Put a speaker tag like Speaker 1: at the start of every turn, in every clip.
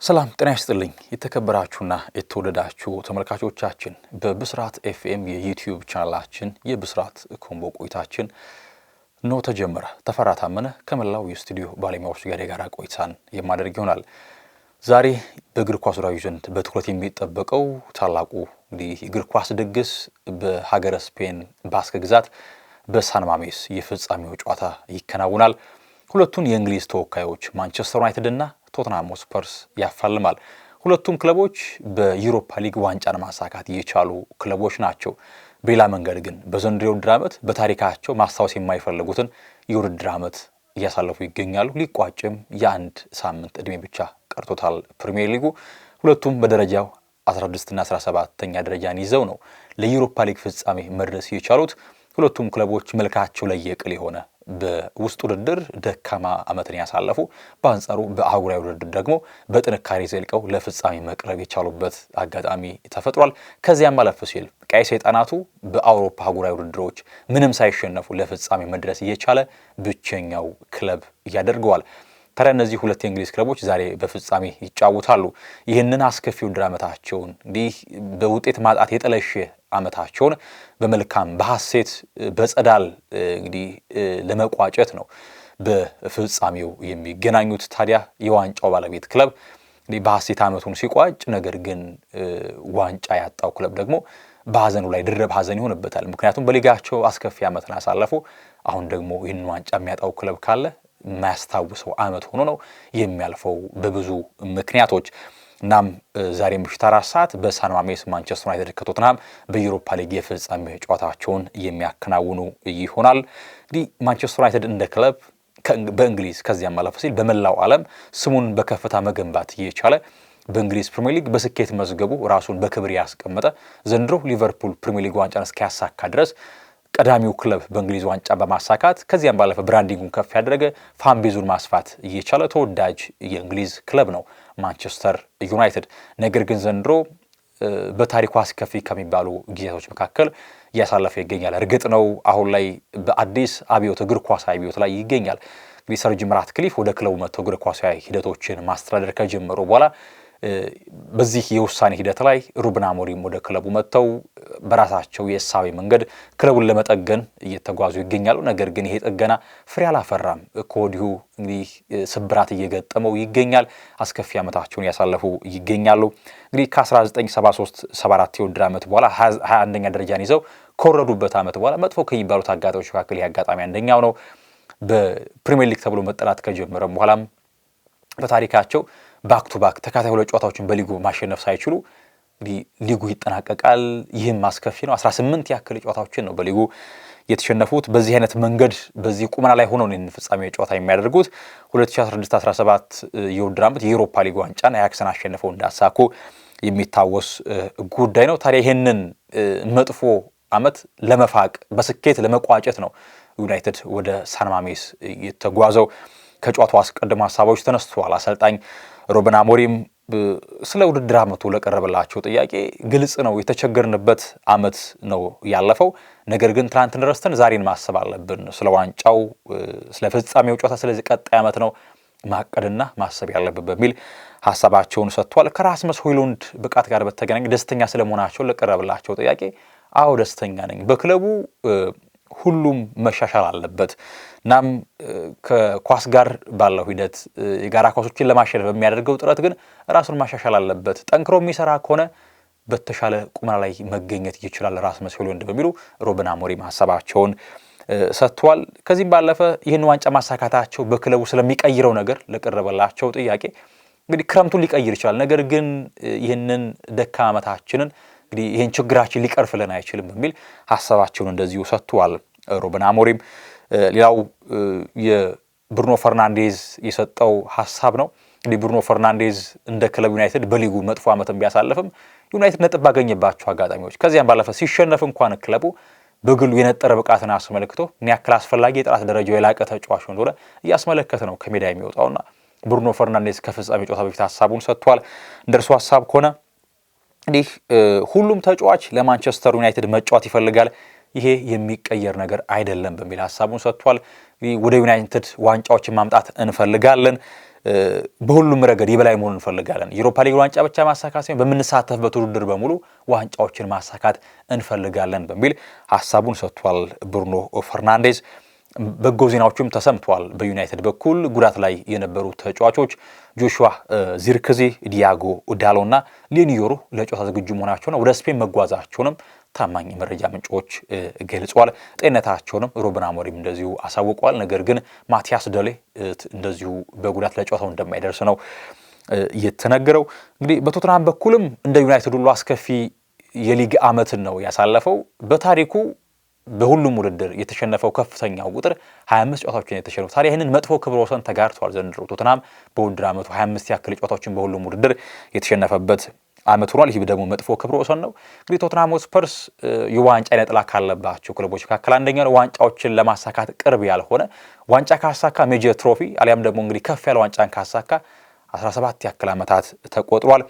Speaker 1: ሰላም ጤና ይስጥልኝ የተከበራችሁና የተወደዳችሁ ተመልካቾቻችን በብስራት ኤፍኤም የዩቲዩብ ቻናላችን የብስራት ኮምቦ ቆይታችን ነው ተጀመረ። ተፈራ ታመነ ከመላው የስቱዲዮ ባለሙያዎች ጋር የጋራ ቆይታን የማደርግ ይሆናል። ዛሬ በእግር ኳስ ወዳጆች ዘንድ በትኩረት የሚጠበቀው ታላቁ እንግዲህ እግር ኳስ ድግስ በሀገረ ስፔን ባስክ ግዛት በሳን ማሜስ የፍጻሜው ጨዋታ ይከናወናል። ሁለቱን የእንግሊዝ ተወካዮች ማንቸስተር ዩናይትድ እና ቶተንሃም ስፐርስ ያፋልማል። ሁለቱም ክለቦች በዩሮፓ ሊግ ዋንጫን ማሳካት የቻሉ ክለቦች ናቸው። በሌላ መንገድ ግን በዘንድሮው የውድድር ዓመት በታሪካቸው ማስታወስ የማይፈልጉትን የውድድር ዓመት እያሳለፉ ይገኛሉ። ሊቋጭም የአንድ ሳምንት ዕድሜ ብቻ ቀርቶታል ፕሪሚየር ሊጉ። ሁለቱም በደረጃው 16 እና 17ኛ ደረጃን ይዘው ነው ለዩሮፓ ሊግ ፍጻሜ መድረስ የቻሉት። ሁለቱም ክለቦች መልካቸው ለየቅል የሆነ በውስጥ ውድድር ደካማ ዓመትን ያሳለፉ፣ በአንጻሩ በአህጉራዊ ውድድር ደግሞ በጥንካሬ ዘልቀው ለፍጻሜ መቅረብ የቻሉበት አጋጣሚ ተፈጥሯል። ከዚያም አለፍ ሲል ቀይ ሰይጣናቱ በአውሮፓ አህጉራዊ ውድድሮች ምንም ሳይሸነፉ ለፍጻሜ መድረስ የቻለ ብቸኛው ክለብ ያደርገዋል። ታዲያ እነዚህ ሁለት የእንግሊዝ ክለቦች ዛሬ በፍጻሜ ይጫወታሉ። ይህንን አስከፊ ውድድር ዓመታቸውን እንዲህ በውጤት ማጣት የጠለሸ ዓመታቸውን በመልካም በሐሴት በጸዳል እንግዲህ ለመቋጨት ነው በፍጻሜው የሚገናኙት። ታዲያ የዋንጫው ባለቤት ክለብ እንግዲህ በሐሴት ዓመቱን ሲቋጭ፣ ነገር ግን ዋንጫ ያጣው ክለብ ደግሞ በሐዘኑ ላይ ድርብ ሐዘን ይሆንበታል። ምክንያቱም በሊጋቸው አስከፊ ዓመትን አሳለፉ። አሁን ደግሞ ይህን ዋንጫ የሚያጣው ክለብ ካለ የማያስታውሰው ዓመት ሆኖ ነው የሚያልፈው በብዙ ምክንያቶች። እናም ዛሬ ምሽት 4 ሰዓት በሳን ማሜስ ማንቸስተር ዩናይትድ ከቶተንሃም በዩሮፓ ሊግ የፍጻሜ ጨዋታቸውን የሚያከናውኑ ይሆናል። እንግዲህ ማንቸስተር ዩናይትድ እንደ ክለብ በእንግሊዝ ከዚያም ማለፍ ሲል በመላው ዓለም ስሙን በከፍታ መገንባት የቻለ በእንግሊዝ ፕሪሚየር ሊግ በስኬት መዝገቡ ራሱን በክብር ያስቀመጠ ዘንድሮ ሊቨርፑል ፕሪሚየር ሊግ ዋንጫን እስኪያሳካ ድረስ ቀዳሚው ክለብ በእንግሊዝ ዋንጫ በማሳካት ከዚያም ባለፈ ብራንዲንጉን ከፍ ያደረገ ፋንቤዙን ማስፋት እየቻለ ተወዳጅ የእንግሊዝ ክለብ ነው ማንቸስተር ዩናይትድ። ነገር ግን ዘንድሮ በታሪኩ አስከፊ ከሚባሉ ጊዜያቶች መካከል እያሳለፈ ይገኛል። እርግጥ ነው አሁን ላይ በአዲስ አብዮት እግር ኳሳዊ አብዮት ላይ ይገኛል። እንግዲህ ሰር ጂም ራትክሊፍ ወደ ክለቡ መጥተው እግር ኳሳዊ ሂደቶችን ማስተዳደር ከጀመሩ በኋላ በዚህ የውሳኔ ሂደት ላይ ሩበን አሞሪም ወደ ክለቡ መጥተው በራሳቸው የእሳቤ መንገድ ክለቡን ለመጠገን እየተጓዙ ይገኛሉ። ነገር ግን ይሄ ጥገና ፍሬ አላፈራም። ከወዲሁ እንግዲህ ስብራት እየገጠመው ይገኛል። አስከፊ ዓመታቸውን ያሳለፉ ይገኛሉ። እንግዲህ ከ1973-74 የውድድር ዓመት በኋላ 21ኛ ደረጃን ይዘው ከወረዱበት ዓመት በኋላ መጥፎ ከሚባሉት አጋጣሚዎች መካከል ይህ አጋጣሚ አንደኛው ነው። በፕሪሚየር ሊግ ተብሎ መጠራት ከጀመረም በኋላም በታሪካቸው ባክ ቱ ባክ ተከታታይ ሁለት ጨዋታዎችን በሊጉ ማሸነፍ ሳይችሉ ሊጉ ይጠናቀቃል። ይህም አስከፊ ነው። 18 ያክል ጨዋታዎችን ነው በሊጉ የተሸነፉት። በዚህ አይነት መንገድ በዚህ ቁመና ላይ ሆነው ነው ፍጻሜ ጨዋታ የሚያደርጉት። 2016-17 የውድድር ዓመት የዩሮፓ ሊግ ዋንጫን አያክስን አሸንፈው እንዳሳኩ የሚታወስ ጉዳይ ነው። ታዲያ ይህንን መጥፎ ዓመት ለመፋቅ በስኬት ለመቋጨት ነው ዩናይትድ ወደ ሳን ማሜስ የተጓዘው። ከጨዋታው አስቀድሞ ሀሳቦች ተነስተዋል። አሰልጣኝ ሩበን አሞሪም ስለ ውድድር ዓመቱ ለቀረበላቸው ጥያቄ ግልጽ ነው፣ የተቸገርንበት ዓመት ነው ያለፈው። ነገር ግን ትናንትን ረስተን ዛሬን ማሰብ አለብን። ስለ ዋንጫው፣ ስለ ፍጻሜው ጨዋታ፣ ስለዚህ ቀጣይ ዓመት ነው ማቀድና ማሰብ ያለብን በሚል ሀሳባቸውን ሰጥቷል። ከራስመስ ሆይሉንድ ብቃት ጋር በተገናኘ ደስተኛ ስለመሆናቸው ለቀረበላቸው ጥያቄ አዎ ደስተኛ ነኝ፣ በክለቡ ሁሉም መሻሻል አለበት። እናም ከኳስ ጋር ባለው ሂደት የጋራ ኳሶችን ለማሸነፍ በሚያደርገው ጥረት ግን ራሱን ማሻሻል አለበት። ጠንክሮ የሚሰራ ከሆነ በተሻለ ቁመና ላይ መገኘት ይችላል ራስመስ ሆይሉንድ በሚሉ ሩበን አሞሪም ሀሳባቸውን ሰጥቷል። ከዚህም ባለፈ ይህን ዋንጫ ማሳካታቸው በክለቡ ስለሚቀይረው ነገር ለቀረበላቸው ጥያቄ እንግዲህ ክረምቱን ሊቀይር ይችላል፣ ነገር ግን ይህንን ደካማ ዓመታችንን እንግዲህ ይህን ችግራችን ሊቀርፍልን አይችልም በሚል ሀሳባቸውን እንደዚሁ ሰጥቷል ሩበን አሞሪም። ሌላው የብሩኖ ፈርናንዴዝ የሰጠው ሀሳብ ነው። እንግዲህ ብሩኖ ፈርናንዴዝ እንደ ክለብ ዩናይትድ በሊጉ መጥፎ ዓመትን ቢያሳልፍም ዩናይትድ ነጥብ ባገኘባቸው አጋጣሚዎች ከዚያም ባለፈ ሲሸነፍ እንኳን ክለቡ በግሉ የነጠረ ብቃትን አስመልክቶ ምን ያክል አስፈላጊ የጥራት ደረጃው የላቀ ተጫዋች እንደሆነ እያስመለከተ ነው ከሜዳ የሚወጣውና ብሩኖ ፈርናንዴዝ ከፍጻሜ ጨዋታ በፊት ሀሳቡን ሰጥቷል። እንደርሱ ሀሳብ ከሆነ እንዲህ ሁሉም ተጫዋች ለማንቸስተር ዩናይትድ መጫወት ይፈልጋል፣ ይሄ የሚቀየር ነገር አይደለም በሚል ሀሳቡን ሰጥቷል። ወደ ዩናይትድ ዋንጫዎችን ማምጣት እንፈልጋለን፣ በሁሉም ረገድ የበላይ መሆን እንፈልጋለን። ዩሮፓ ሊግ ዋንጫ ብቻ ማሳካት ሳይሆን በምንሳተፍበት ውድድር በሙሉ ዋንጫዎችን ማሳካት እንፈልጋለን በሚል ሐሳቡን ሰጥቷል ብሩኖ ፈርናንዴዝ። በጎ ዜናዎችም ተሰምቷል። በዩናይትድ በኩል ጉዳት ላይ የነበሩ ተጫዋቾች ጆሹዋ ዚርክዜ፣ ዲያጎ ዳሎና ሌኒዮሮ ለጨዋታ ዝግጁ መሆናቸውና ወደ ስፔን መጓዛቸውንም ታማኝ መረጃ ምንጮች ገልጸዋል። ጤንነታቸውንም ሩበን አሞሪም እንደዚሁ አሳውቀዋል። ነገር ግን ማቲያስ ደሌ እንደዚሁ በጉዳት ለጨዋታው እንደማይደርስ ነው የተነገረው። እንግዲህ በቶተንሃም በኩልም እንደ ዩናይትድ ሁሉ አስከፊ የሊግ ዓመትን ነው ያሳለፈው። በታሪኩ በሁሉም ውድድር የተሸነፈው ከፍተኛው ቁጥር 25 ጨዋታዎችን የተሸነፈው። ታዲያ ይህንን መጥፎ ክብረ ወሰን ተጋርቷል ዘንድሮ ቶተንሃም በውድድር ዓመቱ 25 ያክል ጨዋታዎችን በሁሉም ውድድር የተሸነፈበት ዓመት ሆኗል። ይህ ደግሞ መጥፎ ክብረ ወሰን ነው። እንግዲህ ቶተንሃም ስፐርስ የዋንጫ ነጥላ ካለባቸው ክለቦች መካከል አንደኛው ነው። ዋንጫዎችን ለማሳካት ቅርብ ያልሆነ ዋንጫ ካሳካ ሜጀር ትሮፊ አሊያም ደግሞ እንግዲህ ከፍ ያለ ዋንጫን ካሳካ 17 ያክል ዓመታት ተቆጥሯል።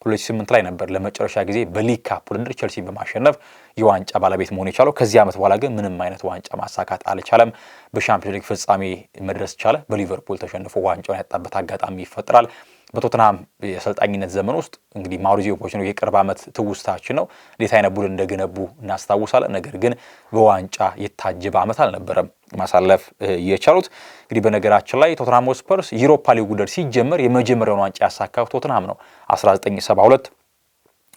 Speaker 1: 2008 ላይ ነበር ለመጨረሻ ጊዜ በሊግ ካፕ ውድድር ቸልሲን በማሸነፍ የዋንጫ ባለቤት መሆን የቻለው። ከዚህ ዓመት በኋላ ግን ምንም አይነት ዋንጫ ማሳካት አልቻለም። በሻምፒዮንስ ሊግ ፍጻሜ መድረስ ቻለ። በሊቨርፑል ተሸንፎ ዋንጫውን ያጣበት አጋጣሚ ይፈጠራል። በቶተንሃም የአሰልጣኝነት ዘመን ውስጥ እንግዲህ ማውሪዚዮ ፖቼቲኖ የቅርብ ዓመት ትውስታችን ነው። እንዴት አይነት ቡድን እንደገነቡ እናስታውሳለን። ነገር ግን በዋንጫ የታጀበ ዓመት አልነበረም ማሳለፍ የቻሉት። እንግዲህ በነገራችን ላይ ቶተንሃም ስፐርስ ዩሮፓ ሊግ ውድድር ሲጀመር የመጀመሪያውን ዋንጫ ያሳካው ቶተንሃም ነው። 1972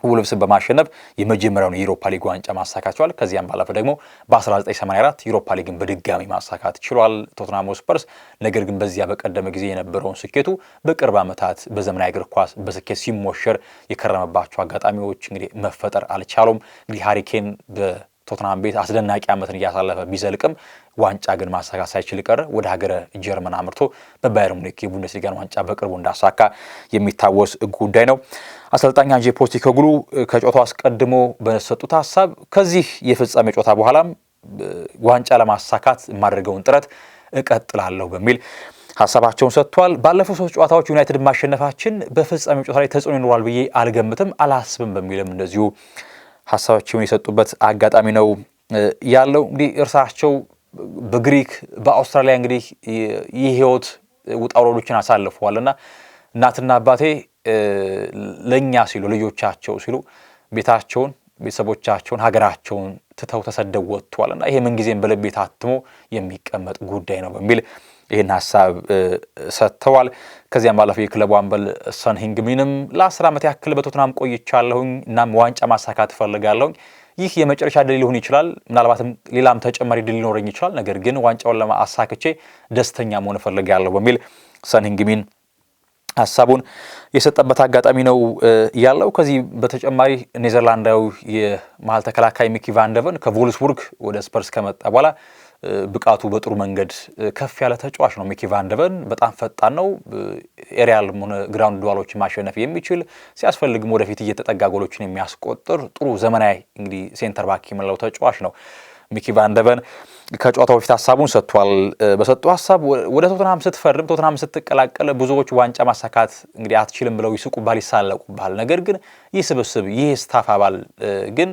Speaker 1: ውልቭስን በማሸነፍ የመጀመሪያውን የዩሮፓ ሊግ ዋንጫ ማሳካት ችሏል። ከዚያም ባለፈ ደግሞ በ1984 ዩሮፓ ሊግን በድጋሚ ማሳካት ችሏል ቶተንሃም ስፐርስ። ነገር ግን በዚያ በቀደመ ጊዜ የነበረውን ስኬቱ በቅርብ ዓመታት በዘመናዊ እግር ኳስ በስኬት ሲሞሸር የከረመባቸው አጋጣሚዎች እንግዲህ መፈጠር አልቻሉም። እንግዲህ ሃሪ ኬን በቶተንሃም ቤት አስደናቂ ዓመትን እያሳለፈ ቢዘልቅም ዋንጫ ግን ማሳካት ሳይችል ቀረ። ወደ ሀገረ ጀርመን አምርቶ በባየር ሙኒክ የቡንደስሊጋን ዋንጫ በቅርቡ እንዳሳካ የሚታወስ ጉዳይ ነው። አሰልጣኝ አንጄ ፖስቴኮግሉ ከጨዋታው አስቀድሞ በሰጡት ሀሳብ ከዚህ የፍጻሜ ጨዋታ በኋላም ዋንጫ ለማሳካት የማደርገውን ጥረት እቀጥላለሁ በሚል ሀሳባቸውን ሰጥቷል። ባለፉት 3 ጨዋታዎች ዩናይትድ ማሸነፋችን በፍጻሜ ጨዋታ ላይ ተጽዕኖ ይኖራል ብዬ አልገምትም፣ አላስብም በሚልም እንደዚሁ ሀሳባቸውን የሰጡበት አጋጣሚ ነው ያለው። እንግዲህ እርሳቸው በግሪክ በአውስትራሊያ እንግዲህ ይህ ህይወት ውጣ ውረዶችን አሳልፈዋልና እናትና አባቴ ለኛ ሲሉ ልጆቻቸው ሲሉ ቤታቸውን፣ ቤተሰቦቻቸውን፣ ሀገራቸውን ትተው ተሰደው ወጥተዋልና ይሄ ምንጊዜም በልቤ ታትሞ የሚቀመጥ ጉዳይ ነው በሚል ይህን ሀሳብ ሰጥተዋል። ከዚያም ባለፈው የክለቡ አምበል ሰን ሂንግሚንም ለ10 ዓመት ያክል በቶተንሃም ቆይቻለሁኝ፣ እናም ዋንጫ ማሳካት እፈልጋለሁኝ። ይህ የመጨረሻ ድል ሊሆን ይችላል፣ ምናልባትም ሌላም ተጨማሪ ድል ሊኖረኝ ይችላል። ነገር ግን ዋንጫውን ለማሳካቼ ደስተኛ መሆን እፈልጋለሁ በሚል ሰን ሂንግሚን ሀሳቡን የሰጠበት አጋጣሚ ነው ያለው። ከዚህ በተጨማሪ ኔዘርላንዳዊ የመሀል ተከላካይ ሚኪ ቫንደቨን ከቮልስቡርግ ወደ ስፐርስ ከመጣ በኋላ ብቃቱ በጥሩ መንገድ ከፍ ያለ ተጫዋች ነው። ሚኪ ቫንደቨን በጣም ፈጣን ነው። ኤሪያል ሆነ ግራውንድ ዱዋሎችን ማሸነፍ የሚችል ሲያስፈልግም ወደፊት እየተጠጋ ጎሎችን የሚያስቆጥር ጥሩ ዘመናዊ እንግዲህ ሴንተር ባክ የምንለው ተጫዋች ነው። ሚኪ ቫንደቨን ከጨዋታው በፊት ሀሳቡን ሰጥቷል። በሰጠው ሀሳብ ወደ ቶተንሃም ስትፈርም ቶተንሃም ስትቀላቀል ብዙዎች ዋንጫ ማሳካት እንግዲህ አትችልም ብለው ይስቁባል፣ ይሳለቁባል። ነገር ግን ይህ ስብስብ ይህ ስታፍ አባል ግን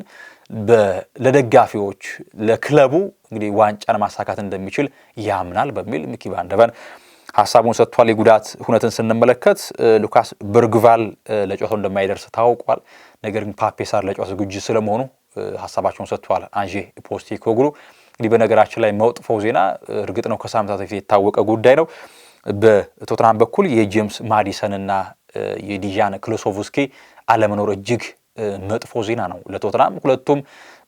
Speaker 1: ለደጋፊዎች ለክለቡ እንግዲህ ዋንጫን ማሳካት እንደሚችል ያምናል በሚል ሚኪ ቫንደቨን ሀሳቡን ሰጥቷል። የጉዳት ሁነትን ስንመለከት ሉካስ በርግቫል ለጨዋታው እንደማይደርስ ታውቋል። ነገር ግን ፓፔ ሳር ለጨዋታው ዝግጁ ስለመሆኑ ሀሳባቸውን ሰጥቷል አንጄ ፖስቴኮግሉ። እንግዲህ በነገራችን ላይ መጥፎው ዜና እርግጥ ነው ከሳምንታት በፊት የታወቀ ጉዳይ ነው። በቶተንሃም በኩል የጄምስ ማዲሰን እና የዲዣን ክሎሶቭስኪ አለመኖር እጅግ መጥፎ ዜና ነው ለቶተንሃም። ሁለቱም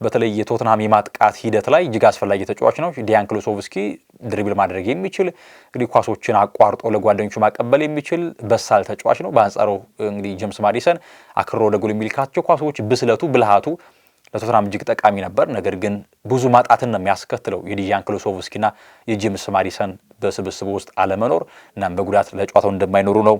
Speaker 1: በተለይ የቶተንሃም የማጥቃት ሂደት ላይ እጅግ አስፈላጊ ተጫዋች ነው። ዲያን ክሎሶቭስኪ ድሪብል ማድረግ የሚችል እንግዲህ ኳሶችን አቋርጦ ለጓደኞቹ ማቀበል የሚችል በሳል ተጫዋች ነው። በአንጻሩ እንግዲህ ጄምስ ማዲሰን አክርሮ ወደ ጎል የሚልካቸው ኳሶች ብስለቱ፣ ብልሃቱ ለቶተንሃም እጅግ ጠቃሚ ነበር። ነገር ግን ብዙ ማጣትን ነው የሚያስከትለው የዲያን ክሎሶቭስኪና የጄምስ ማዲሰን በስብስቡ ውስጥ አለመኖር። እናም በጉዳት ለጨዋታው እንደማይኖሩ ነው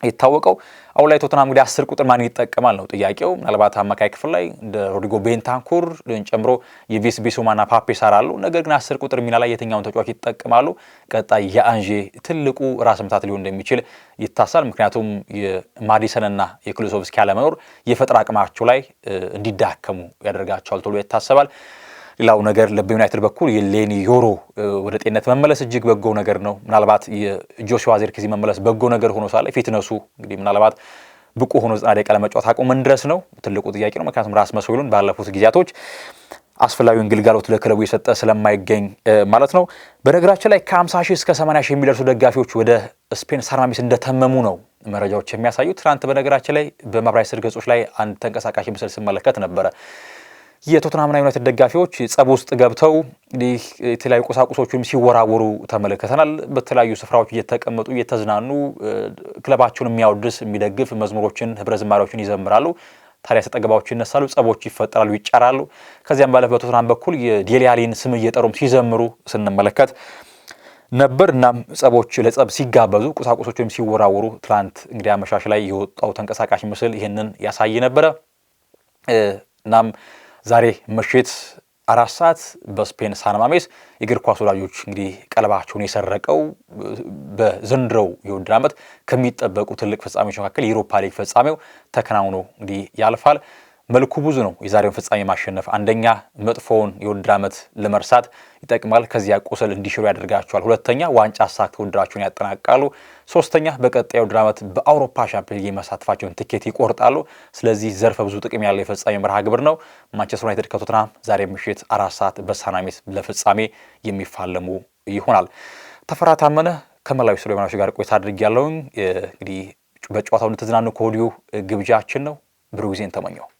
Speaker 1: የታወቀው። አሁን ላይ ቶተንሃም እንግዲህ 10 ቁጥር ማን ይጠቀማል ነው ጥያቄው። ምናልባት አማካይ ክፍል ላይ እንደ ሮድሪጎ ቤንታንኩር ጨምሮ የቪስ ቢሱማና ፓፔ ሳር አሉ። ነገር ግን 10 ቁጥር ሚና ላይ የትኛውን ተጫዋች ይጠቀማሉ? ቀጣይ የአንዤ ትልቁ ራስ ምታት ሊሆን እንደሚችል ይታሳል። ምክንያቱም የማዲሰንና የክሎሶቭስኪ አለመኖር የፈጠራ አቅማቸው ላይ እንዲዳከሙ ያደርጋቸዋል ተብሎ ይታሰባል። ሌላው ነገር በዩናይትድ በኩል የሌኒ ዮሮ ወደ ጤንነት መመለስ እጅግ በጎ ነገር ነው። ምናልባት የጆሹዋ ዚርክዚ መመለስ በጎ ነገር ሆኖ ሳለ ፊትነሱ እንግዲህ ምናልባት ብቁ ሆኖ 90 ደቂቃ ለመጫወት አቅሙ ምን ድረስ ነው ትልቁ ጥያቄ ነው። ምክንያቱም ራስመስ ሆይሉንድ ባለፉት ጊዜያቶች አስፈላጊውን ግልጋሎት ለክለቡ የሰጠ ስለማይገኝ ማለት ነው። በነገራችን ላይ ከ50 ሺህ እስከ 80 ሺህ የሚደርሱ ደጋፊዎች ወደ ስፔን ሳን ማሜስ እንደተመሙ ነው መረጃዎች የሚያሳዩት። ትናንት በነገራችን ላይ በማህበራዊ ስር ገጾች ላይ አንድ ተንቀሳቃሽ ምስል ስመለከት ነበረ። የቶተንሃምና ዩናይትድ ደጋፊዎች ጸብ ውስጥ ገብተው የተለያዩ ቁሳቁሶችንም ሲወራወሩ ተመልክተናል። በተለያዩ ስፍራዎች እየተቀመጡ እየተዝናኑ ክለባቸውን የሚያወድስ የሚደግፍ መዝሙሮችን ህብረ ዝማሬዎችን ይዘምራሉ። ታዲያ ተጠገባዎች ይነሳሉ፣ ጸቦች ይፈጠራሉ፣ ይጫራሉ። ከዚያም ባለፈ በቶተንሃም በኩል የዴሊ አሊን ስም እየጠሩም ሲዘምሩ ስንመለከት ነበር። እናም ጸቦች ለጸብ ሲጋበዙ ቁሳቁሶችንም ሲወራወሩ ትላንት እንግዲህ አመሻሽ ላይ የወጣው ተንቀሳቃሽ ምስል ይህንን ያሳይ ነበረ። እናም ዛሬ ምሽት 4 ሰዓት በስፔን ሳን ማሜስ የእግር ኳስ ወዳጆች እንግዲህ ቀለባቸውን የሰረቀው በዘንድሮው የውድድር ዓመት ከሚጠበቁ ትልቅ ፍጻሜዎች መካከል የዩሮፓ ሊግ ፍጻሜው ተከናውኖ እንግዲህ ያልፋል። መልኩ ብዙ ነው። የዛሬውን ፍጻሜ ማሸነፍ አንደኛ መጥፎውን የውድድር ዓመት ለመርሳት ይጠቅማል። ከዚያ ቁስል እንዲሽሩ ያደርጋቸዋል። ሁለተኛ ዋንጫ አሳክተው ውድድራቸውን ያጠናቅቃሉ። ሶስተኛ በቀጣዩ ውድድር ዓመት በአውሮፓ ሻምፒዮንስ ሊግ መሳተፋቸውን ትኬት ይቆርጣሉ። ስለዚህ ዘርፈ ብዙ ጥቅም ያለው የፍጻሜ መርሃ ግብር ነው። ማንቸስተር ዩናይትድ ከቶተንሃም ዛሬ ምሽት 4 ሰዓት በሳን ማሜስ ለፍጻሜ የሚፋለሙ ይሆናል። ተፈራ ታመነ ከመላው ስቱዲዮናዎች ጋር ቆይታ አድርጌያለሁ። እንግዲህ በጨዋታው እንድትዝናኑ ከወዲሁ ግብዣችን ነው። ብሩህ ጊዜን ተመኘው።